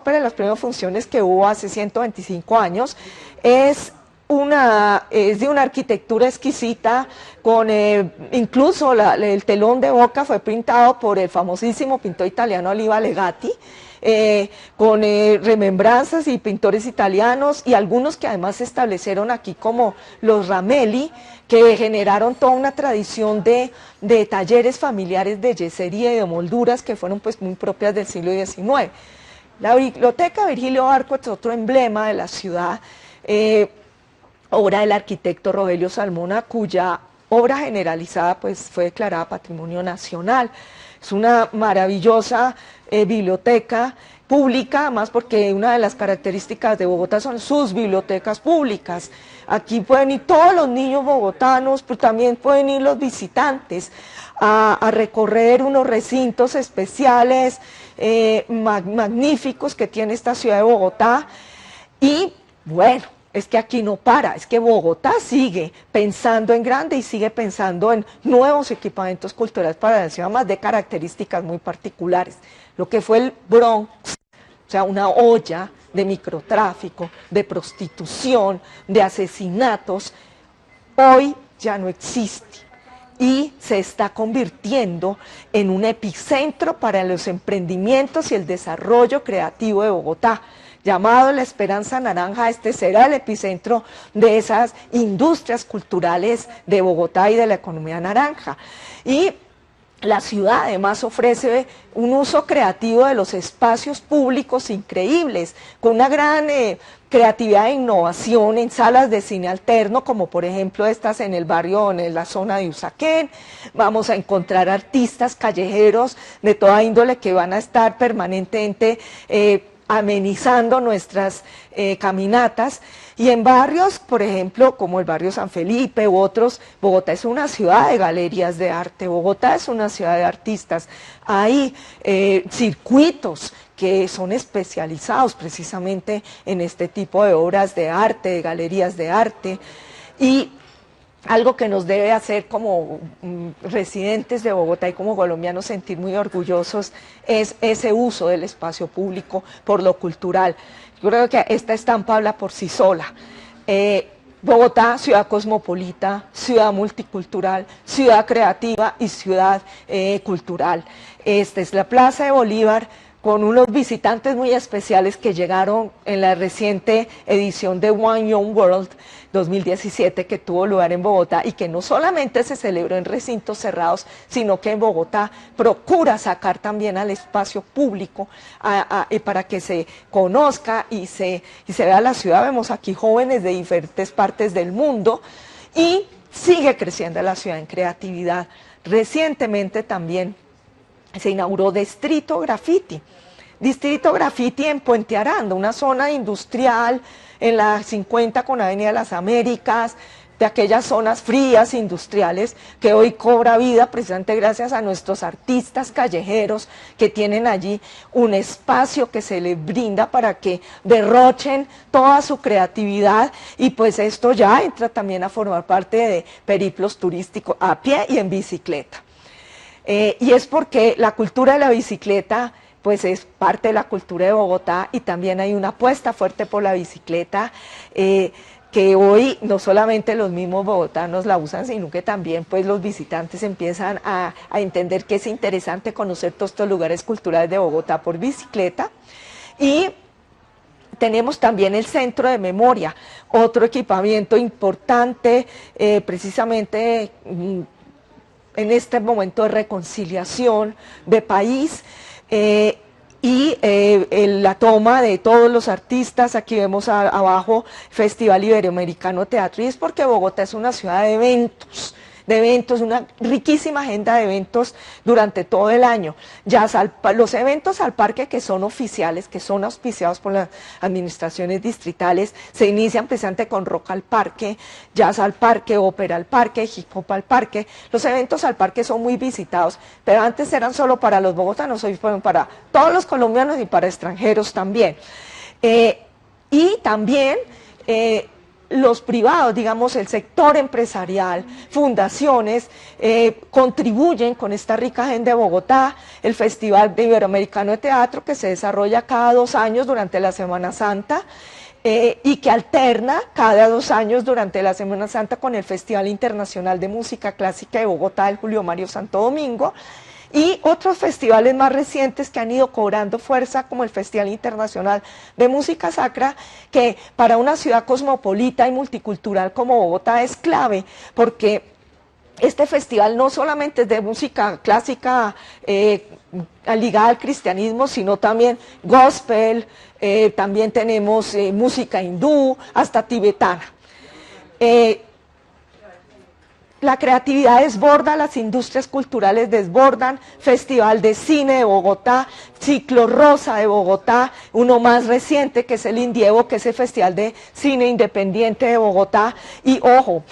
funciones que hubo hace 125 años, es de una arquitectura exquisita, con incluso el telón de boca fue pintado por el famosísimo pintor italiano Oliva Legati, con remembranzas y pintores italianos y algunos que además se establecieron aquí como los Ramelli, que generaron toda una tradición de talleres familiares de yesería y de molduras que fueron pues muy propias del siglo XIX. La Biblioteca Virgilio Barco es otro emblema de la ciudad, obra del arquitecto Rogelio Salmona, cuya obra generalizada pues fue declarada Patrimonio Nacional. Es una maravillosa biblioteca pública, además porque una de las características de Bogotá son sus bibliotecas públicas. Aquí pueden ir todos los niños bogotanos, pero también pueden ir los visitantes a recorrer unos recintos especiales, magníficos que tiene esta ciudad de Bogotá. Y bueno, es que aquí no para, es que Bogotá sigue pensando en grande y sigue pensando en nuevos equipamientos culturales para la ciudad, más de características muy particulares. Lo que fue el Bronx, o sea, una olla de microtráfico, de prostitución, de asesinatos, hoy ya no existe y se está convirtiendo en un epicentro para los emprendimientos y el desarrollo creativo de Bogotá. Llamado La Esperanza Naranja, este será el epicentro de esas industrias culturales de Bogotá y de la economía naranja. Y la ciudad además ofrece un uso creativo de los espacios públicos increíbles, con una gran creatividad e innovación en salas de cine alterno, como por ejemplo estas en el barrio, en la zona de Usaquén. Vamos a encontrar artistas callejeros de toda índole que van a estar permanentemente amenizando nuestras caminatas, y en barrios, por ejemplo, como el barrio San Felipe u otros, Bogotá es una ciudad de galerías de arte, Bogotá es una ciudad de artistas, hay circuitos que son especializados precisamente en este tipo de obras de arte, de galerías de arte, y algo que nos debe hacer como residentes de Bogotá y como colombianos sentir muy orgullosos es ese uso del espacio público por lo cultural. Yo creo que esta estampa habla por sí sola. Bogotá, ciudad cosmopolita, ciudad multicultural, ciudad creativa y ciudad cultural. Esta es la Plaza de Bolívar, con unos visitantes muy especiales que llegaron en la reciente edición de One Young World 2017 que tuvo lugar en Bogotá y que no solamente se celebró en recintos cerrados, sino que en Bogotá procura sacar también al espacio público para que se conozca y se vea la ciudad. Vemos aquí jóvenes de diferentes partes del mundo y sigue creciendo la ciudad en creatividad. Recientemente también se inauguró Distrito Graffiti. Distrito Graffiti en Puente Aranda, una zona industrial en la 50 con Avenida de las Américas, de aquellas zonas frías industriales que hoy cobra vida precisamente gracias a nuestros artistas callejeros que tienen allí un espacio que se les brinda para que derrochen toda su creatividad, y pues esto ya entra también a formar parte de periplos turísticos a pie y en bicicleta. Y es porque la cultura de la bicicleta pues es parte de la cultura de Bogotá, y también hay una apuesta fuerte por la bicicleta que hoy no solamente los mismos bogotanos la usan, sino que también pues los visitantes empiezan a entender que es interesante conocer todos estos lugares culturales de Bogotá por bicicleta. Y tenemos también el Centro de Memoria, otro equipamiento importante precisamente en este momento de reconciliación de país, la toma de todos los artistas. Aquí vemos abajo Festival Iberoamericano de Teatro, y es porque Bogotá es una ciudad de eventos. de eventos, una riquísima agenda de eventos durante todo el año. Los eventos al parque que son oficiales, que son auspiciados por las administraciones distritales, se inician precisamente con rock al parque, jazz al parque, ópera al parque, hip hop al parque. Los eventos al parque son muy visitados, pero antes eran solo para los bogotanos, hoy fueron para todos los colombianos y para extranjeros también. Y también los privados, digamos, el sector empresarial, fundaciones, contribuyen con esta rica agenda de Bogotá, el Festival Iberoamericano de Teatro que se desarrolla cada 2 años durante la Semana Santa, y que alterna cada 2 años durante la Semana Santa con el Festival Internacional de Música Clásica de Bogotá, el Julio Mario Santo Domingo, y otros festivales más recientes que han ido cobrando fuerza, como el Festival Internacional de Música Sacra, que para una ciudad cosmopolita y multicultural como Bogotá es clave, porque este festival no solamente es de música clásica ligada al cristianismo, sino también gospel, también tenemos música hindú, hasta tibetana. La creatividad desborda, las industrias culturales desbordan, Festival de Cine de Bogotá, Ciclo Rosa de Bogotá, uno más reciente que es el Indievo, que es el Festival de Cine Independiente de Bogotá, y ojo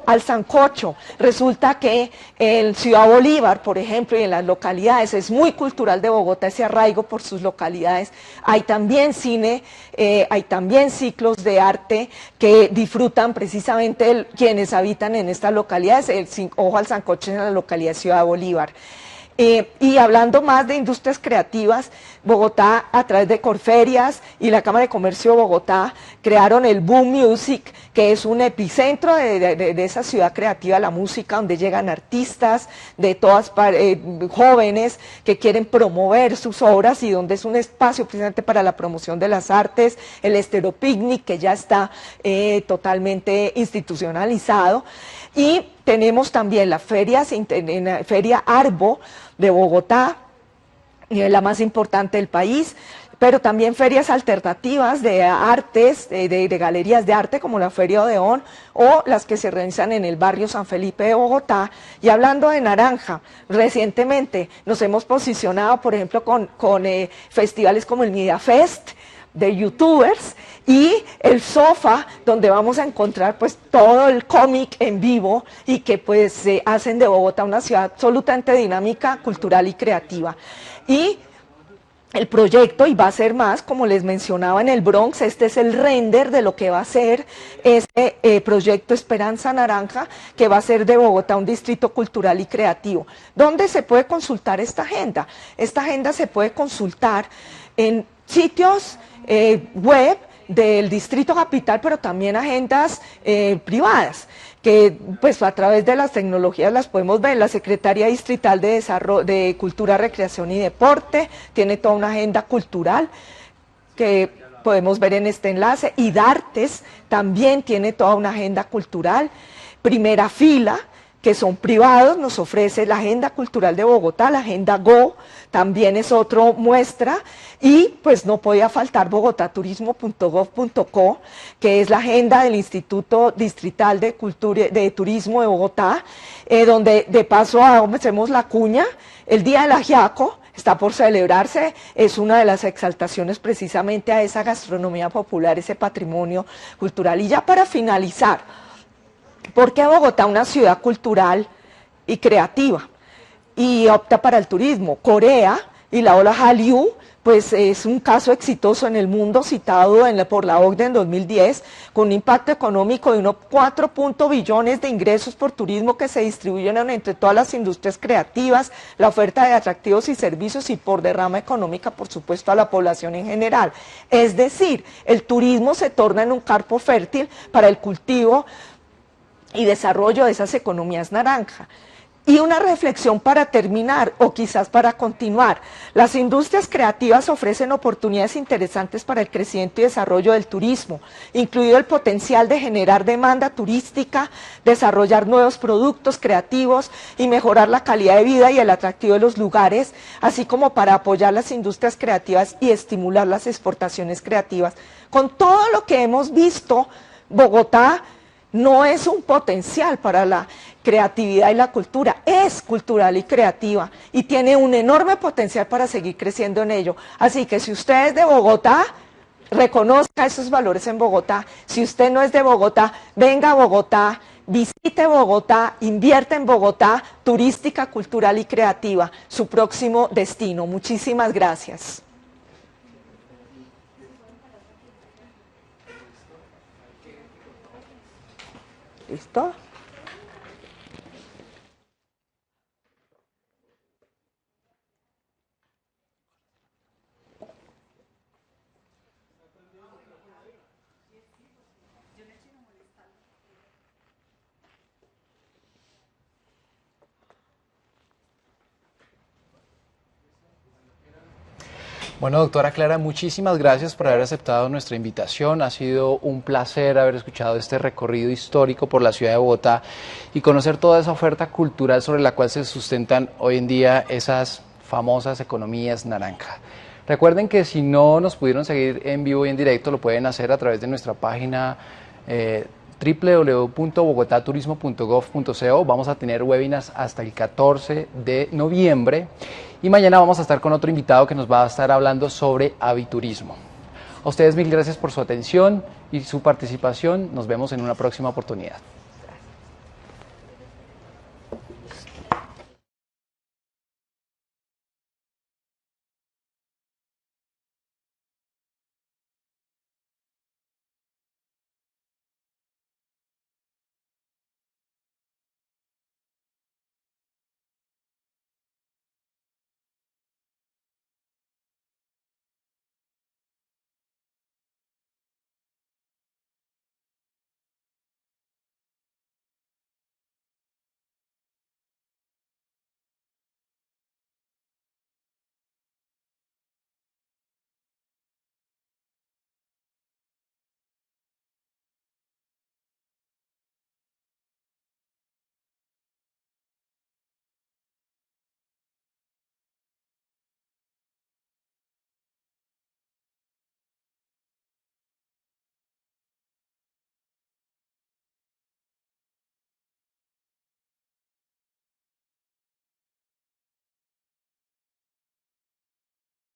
al sancocho. Resulta que en Ciudad Bolívar, por ejemplo, y en las localidades, es muy cultural de Bogotá ese arraigo por sus localidades. Hay también cine, hay también ciclos de arte que disfrutan precisamente quienes habitan en estas localidades. Ojo al sancocho en la localidad de Ciudad Bolívar. Y hablando más de industrias creativas, Bogotá, a través de Corferias y la Cámara de Comercio de Bogotá, crearon el Boom Music, que es un epicentro de esa ciudad creativa, la música, donde llegan artistas de todas jóvenes que quieren promover sus obras, y donde es un espacio precisamente para la promoción de las artes, el Estero Picnic, que ya está totalmente institucionalizado. Y tenemos también la Feria Arbo de Bogotá, la más importante del país, pero también ferias alternativas de artes, de galerías de arte, como la Feria Odeón, o las que se realizan en el barrio San Felipe de Bogotá. Y hablando de naranja, recientemente nos hemos posicionado, por ejemplo, con festivales como el Media Fest, de youtubers, y el Sofa, donde vamos a encontrar pues todo el cómic en vivo, y que pues hacen de Bogotá una ciudad absolutamente dinámica, cultural y creativa. Y el proyecto, y va a ser más, como les mencionaba, en el Bronx, este es el render de lo que va a ser este proyecto Esperanza Naranja, que va a ser de Bogotá un distrito cultural y creativo. ¿Dónde se puede consultar esta agenda? Esta agenda se puede consultar en sitios web del Distrito Capital, pero también agendas privadas, que pues a través de las tecnologías las podemos ver. La Secretaría Distrital de Desarrollo de Cultura, Recreación y Deporte tiene toda una agenda cultural que podemos ver en este enlace, y Dartes también tiene toda una agenda cultural. Primera Fila, que son privados, nos ofrece la Agenda Cultural de Bogotá, la Agenda Go, también es otra muestra, y pues no podía faltar bogotaturismo.gov.co, que es la agenda del Instituto Distrital de Turismo de Bogotá, donde de paso hacemos la cuña, el Día del Ajiaco está por celebrarse, es una de las exaltaciones precisamente a esa gastronomía popular, ese patrimonio cultural. Y ya para finalizar, ¿por qué Bogotá, una ciudad cultural y creativa, y opta para el turismo? Corea y la ola Hallyu, pues es un caso exitoso en el mundo, citado por la OCDE en 2010, con un impacto económico de unos 4 billones de ingresos por turismo que se distribuyeron entre todas las industrias creativas, la oferta de atractivos y servicios, y por derrama económica, por supuesto, a la población en general. Es decir, el turismo se torna en un campo fértil para el cultivo y desarrollo de esas economías naranja. Y una reflexión para terminar, o quizás para continuar: las industrias creativas ofrecen oportunidades interesantes para el crecimiento y desarrollo del turismo, incluido el potencial de generar demanda turística, desarrollar nuevos productos creativos y mejorar la calidad de vida y el atractivo de los lugares, así como para apoyar las industrias creativas y estimular las exportaciones creativas. Con todo lo que hemos visto, Bogotá no es un potencial para la creatividad y la cultura es cultural y creativa y tiene un enorme potencial para seguir creciendo en ello. Así que si usted es de Bogotá, reconozca esos valores en Bogotá. Si usted no es de Bogotá, venga a Bogotá, visite Bogotá, invierte en Bogotá, turística, cultural y creativa, su próximo destino. Muchísimas gracias. ¿Listo? Bueno, doctora Clara, muchísimas gracias por haber aceptado nuestra invitación. Ha sido un placer haber escuchado este recorrido histórico por la ciudad de Bogotá y conocer toda esa oferta cultural sobre la cual se sustentan hoy en día esas famosas economías naranja. Recuerden que si no nos pudieron seguir en vivo y en directo, lo pueden hacer a través de nuestra página www.bogotaturismo.gov.co. Vamos a tener webinars hasta el 14 de noviembre y mañana vamos a estar con otro invitado que nos va a estar hablando sobre aviturismo. A ustedes mil gracias por su atención y su participación. Nos vemos en una próxima oportunidad.